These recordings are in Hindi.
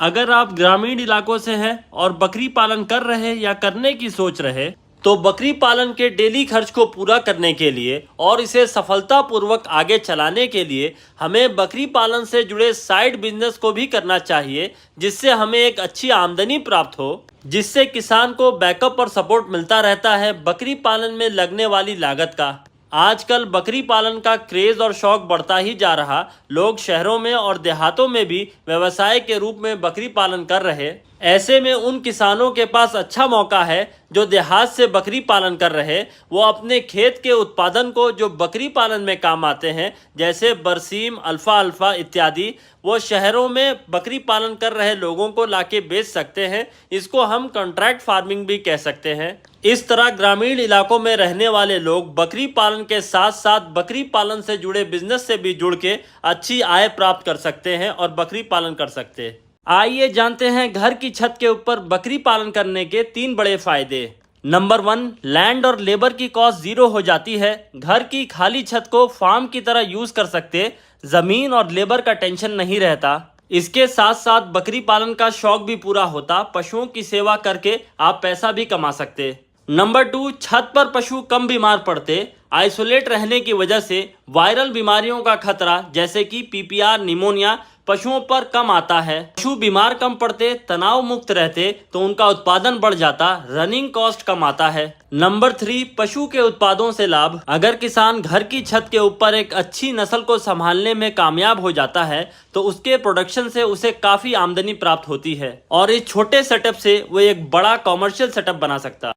अगर आप ग्रामीण इलाकों से हैं और बकरी पालन कर रहे या करने की सोच रहे तो बकरी पालन के डेली खर्च को पूरा करने के लिए और इसे सफलतापूर्वक आगे चलाने के लिए हमें बकरी पालन से जुड़े साइड बिजनेस को भी करना चाहिए, जिससे हमें एक अच्छी आमदनी प्राप्त हो, जिससे किसान को बैकअप और सपोर्ट मिलता रहता है बकरी पालन में लगने वाली लागत का। आजकल बकरी पालन का क्रेज और शौक बढ़ता ही जा रहा। लोग शहरों में और देहातों में भी व्यवसाय के रूप में बकरी पालन कर रहे। ऐसे में उन किसानों के पास अच्छा मौका है जो देहात से बकरी पालन कर रहे, वो अपने खेत के उत्पादन को जो बकरी पालन में काम आते हैं, जैसे बरसीम, अल्फा अल्फा इत्यादि, वो शहरों में बकरी पालन कर रहे लोगों को लाके बेच सकते हैं। इसको हम कॉन्ट्रैक्ट फार्मिंग भी कह सकते हैं। इस तरह ग्रामीण इलाकों में रहने वाले लोग बकरी पालन के साथ साथ बकरी पालन से जुड़े बिजनेस से भी जुड़ के अच्छी आय प्राप्त कर सकते हैं और बकरी पालन कर सकते हैं। आइए जानते हैं घर की छत के ऊपर बकरी पालन करने के 3 बड़े फायदे। नंबर 1, लैंड और लेबर की कॉस्ट जीरो हो जाती है। घर की खाली छत को फार्म की तरह यूज कर सकते, जमीन और लेबर का टेंशन नहीं रहता। इसके साथ साथ बकरी पालन का शौक भी पूरा होता। पशुओं की सेवा करके आप पैसा भी कमा सकते। नंबर 2, छत पर पशु कम बीमार पड़ते। आइसोलेट रहने की वजह से वायरल बीमारियों का खतरा जैसे कि पीपीआर, निमोनिया पशुओं पर कम आता है। पशु बीमार कम पड़ते, तनाव मुक्त रहते तो उनका उत्पादन बढ़ जाता, रनिंग कॉस्ट कम आता है। नंबर 3, पशु के उत्पादों से लाभ। अगर किसान घर की छत के ऊपर एक अच्छी नस्ल को संभालने में कामयाब हो जाता है तो उसके प्रोडक्शन से उसे काफी आमदनी प्राप्त होती है और इस छोटे सेटअप से वो एक बड़ा कॉमर्शियल सेटअप बना सकता है।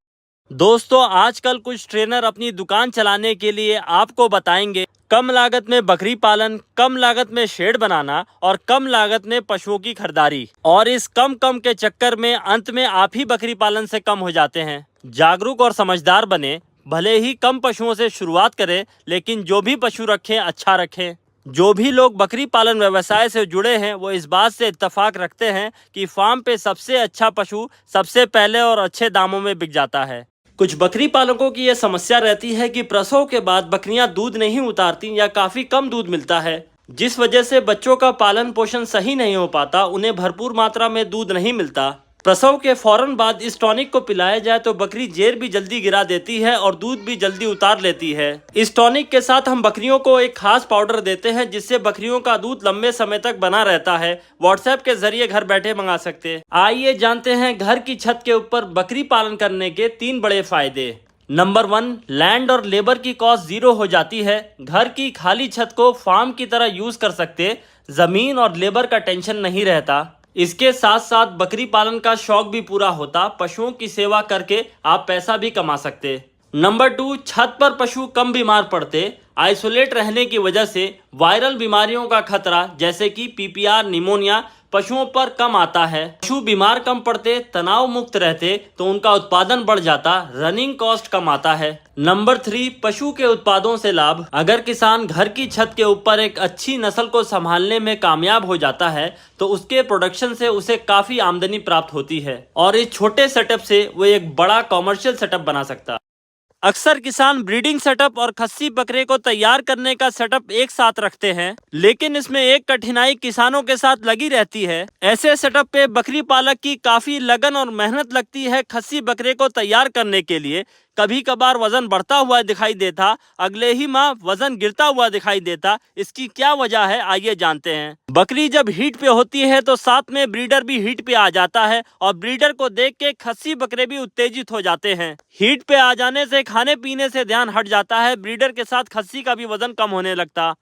दोस्तों, आजकल कुछ ट्रेनर अपनी दुकान चलाने के लिए आपको बताएंगे कम लागत में बकरी पालन, कम लागत में शेड बनाना और कम लागत में पशुओं की खरीदारी। और इस कम के चक्कर में अंत में आप ही बकरी पालन से कम हो जाते हैं। जागरूक और समझदार बने। भले ही कम पशुओं से शुरुआत करें, लेकिन जो भी पशु रखें अच्छा रखें। जो भी लोग बकरी पालन व्यवसाय से जुड़े हैं वो इस बात से इत्तेफाक रखते हैं कि फार्म पे सबसे अच्छा पशु सबसे पहले और अच्छे दामों में बिक जाता है। कुछ बकरी पालकों की यह समस्या रहती है कि प्रसव के बाद बकरियां दूध नहीं उतारती या काफ़ी कम दूध मिलता है, जिस वजह से बच्चों का पालन पोषण सही नहीं हो पाता, उन्हें भरपूर मात्रा में दूध नहीं मिलता। प्रसव के फौरन बाद इस टॉनिक को पिलाया जाए तो बकरी जेर भी जल्दी गिरा देती है और दूध भी जल्दी उतार लेती है। इस टॉनिक के साथ हम बकरियों को एक खास पाउडर देते हैं जिससे बकरियों का दूध लंबे समय तक बना रहता है। व्हाट्सएप के जरिए घर बैठे मंगा सकते हैं। आइए जानते हैं घर की छत के ऊपर बकरी पालन करने के 3 बड़े फायदे। नंबर 1, लैंड और लेबर की कॉस्ट जीरो हो जाती है। घर की खाली छत को फार्म की तरह यूज कर सकते, जमीन और लेबर का टेंशन नहीं रहता। इसके साथ साथ बकरी पालन का शौक भी पूरा होता। पशुओं की सेवा करके आप पैसा भी कमा सकते। नंबर 2, छत पर पशु कम बीमार पड़ते। आइसोलेट रहने की वजह से वायरल बीमारियों का खतरा जैसे कि पीपीआर, निमोनिया पशुओं पर कम आता है। पशु बीमार कम पड़ते, तनाव मुक्त रहते तो उनका उत्पादन बढ़ जाता, रनिंग कॉस्ट कम आता है। नंबर 3, पशु के उत्पादों से लाभ। अगर किसान घर की छत के ऊपर एक अच्छी नस्ल को संभालने में कामयाब हो जाता है तो उसके प्रोडक्शन से उसे काफी आमदनी प्राप्त होती है और इस छोटे सेटअप से वो एक बड़ा कॉमर्शियल सेटअप बना सकता है। अक्सर किसान ब्रीडिंग सेटअप और खस्सी बकरे को तैयार करने का सेटअप एक साथ रखते हैं, लेकिन इसमें एक कठिनाई किसानों के साथ लगी रहती है। ऐसे सेटअप पे बकरी पालक की काफी लगन और मेहनत लगती है। खस्सी बकरे को तैयार करने के लिए कभी कभार वजन बढ़ता हुआ दिखाई देता, अगले ही माह वजन गिरता हुआ दिखाई देता। इसकी क्या वजह है, आइए जानते हैं। बकरी जब हीट पे होती है तो साथ में ब्रीडर भी हीट पे आ जाता है और ब्रीडर को देख के खस्सी बकरे भी उत्तेजित हो जाते हैं। हीट पे आ जाने से खाने पीने से ध्यान हट जाता है। ब्रीडर के साथ खस्सी का भी वजन कम होने लगता।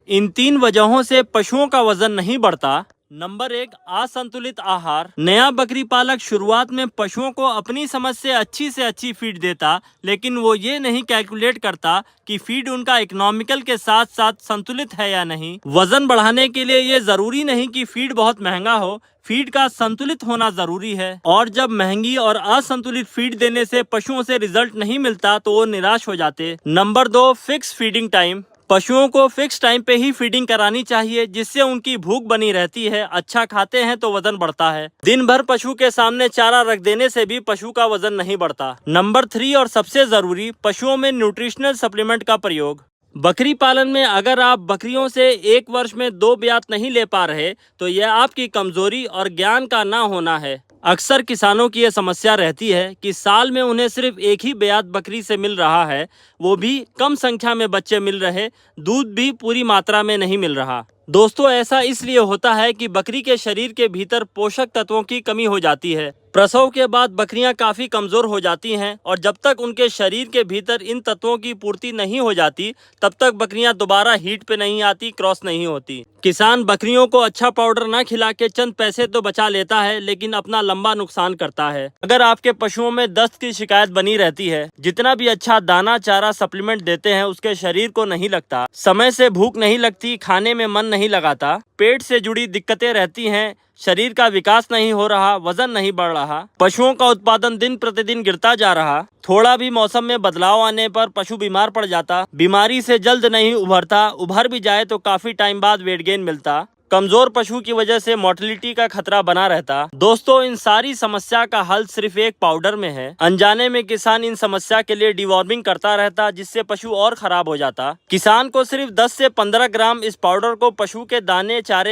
इन 3 वजहों से पशुओं का वजन नहीं बढ़ता। नंबर 1, असंतुलित आहार। नया बकरी पालक शुरुआत में पशुओं को अपनी समझ से अच्छी फीड देता, लेकिन वो ये नहीं कैलकुलेट करता कि फीड उनका इकोनॉमिकल के साथ साथ संतुलित है या नहीं। वजन बढ़ाने के लिए ये जरूरी नहीं कि फीड बहुत महंगा हो, फीड का संतुलित होना जरूरी है। और जब महंगी और असंतुलित फीड देने से पशुओं से रिजल्ट नहीं मिलता तो वो निराश हो जाते। Number 2, fix feeding time. पशुओं को फिक्स टाइम पे ही फीडिंग करानी चाहिए जिससे उनकी भूख बनी रहती है। अच्छा खाते हैं तो वजन बढ़ता है। दिन भर पशु के सामने चारा रख देने से भी पशु का वजन नहीं बढ़ता। नंबर 3 और सबसे जरूरी, पशुओं में न्यूट्रिशनल सप्लीमेंट का प्रयोग। बकरी पालन में अगर आप बकरियों से एक वर्ष में 2 ब्यात नहीं ले पा रहे तो यह आपकी कमजोरी और ज्ञान का ना होना है। अक्सर किसानों की यह समस्या रहती है कि साल में उन्हें सिर्फ एक ही ब्यात बकरी से मिल रहा है, वो भी कम संख्या में बच्चे मिल रहे, दूध भी पूरी मात्रा में नहीं मिल रहा। दोस्तों, ऐसा इसलिए होता है कि बकरी के शरीर के भीतर पोषक तत्वों की कमी हो जाती है। प्रसव के बाद बकरियां काफी कमजोर हो जाती हैं और जब तक उनके शरीर के भीतर इन तत्वों की पूर्ति नहीं हो जाती तब तक बकरियां दोबारा हीट पे नहीं आती, क्रॉस नहीं होती। किसान बकरियों को अच्छा पाउडर ना खिला के चंद पैसे तो बचा लेता है, लेकिन अपना लंबा नुकसान करता है। अगर आपके पशुओं में दस्त की शिकायत बनी रहती है, जितना भी अच्छा दाना चारा सप्लीमेंट देते हैं उसके शरीर को नहीं लगता, समय से भूख नहीं लगती, खाने में मन नहीं लगाता, पेट से जुड़ी दिक्कतें रहती हैं, शरीर का विकास नहीं हो रहा, वजन नहीं बढ़ रहा, पशुओं का उत्पादन दिन प्रतिदिन गिरता जा रहा, थोड़ा भी मौसम में बदलाव आने पर पशु बीमार पड़ जाता, बीमारी से जल्द नहीं उभरता, उभर भी जाए तो काफी टाइम बाद वेट गेन मिलता, कमजोर पशु की वजह से मोर्टेलिटी का खतरा बना रहता। दोस्तों, इन सारी समस्या का हल सिर्फ एक पाउडर में है। अनजाने में किसान इन समस्या के लिए डिवॉर्मिंग करता रहता, जिससे पशु और खराब हो जाता। किसान को सिर्फ 10 से 15 ग्राम इस पाउडर को पशु के दाने चारे